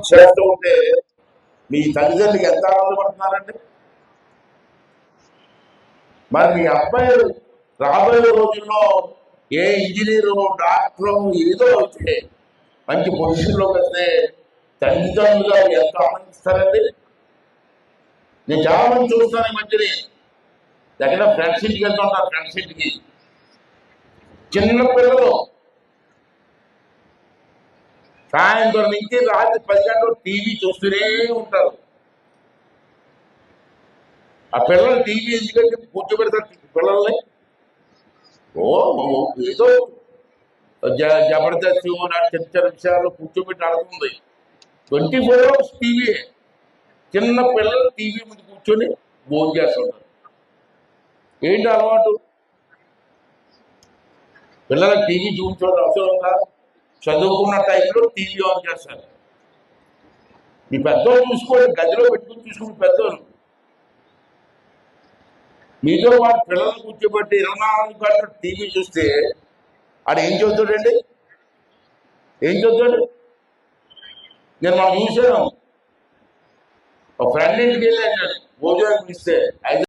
చేస్తూ ఉంటే మీ తల్లిదండ్రులు ఎంత ఆనందపడుతున్నారండి. మరి మీ అబ్బాయి రాబోయే రోజుల్లో ఏ ఇంజనీరు డాక్టరు ఏదో అయితే మంచి పొజిషన్లోకి వస్తే తల్లిదండ్రులుగా ఎంత ఆనందిస్తారండి. నేను చాలా మంది చూస్తాను ఈ మధ్యని ఎక్కడ ఫ్రెండ్స్ ఇంటికి వెళ్తుంటారు. ఫ్రెండ్స్ ఇంటికి చిన్న పిల్లలు సాయంత్రం నుంచి రాత్రి 10 గంటలు టీవీ చూస్తూనే ఉంటారు. ఆ పిల్లలు టీవీ ఎందుకంటే కూర్చోబెడతారు పిల్లల్ని. ఓ ఏదో జబర్దస్త్ చిన్న చిన్న విషయాలు కూర్చోబెట్టి నడుతుంది. 24 hours టీవీ. చిన్న పిల్లలు టీవీ ముందు కూర్చొని భోజనం చేస్తుంటారు. ఏంటి అలవాటు? పిల్లలకు టీవీ చూపించడం అవసరం కాదు. చదువుకున్న టైంలో టీవీ ఆన్ చేస్తారు. మీ పెద్దోళ్ళు చూసుకోండి, గదిలో పెట్టుకుని చూసుకుని పెద్దోళ్ళు. మీతో వాడు పిల్లలు కూర్చోబెట్టి 24 గంటలు టీవీ చూస్తే ఆడు ఏం చదువుతాడండి? ఏం చదువుతాడు? నేను మనం చూసాను. ఒక ఫ్రెండ్ ఇంటికి వెళ్ళాను, భోజనం ఇస్తే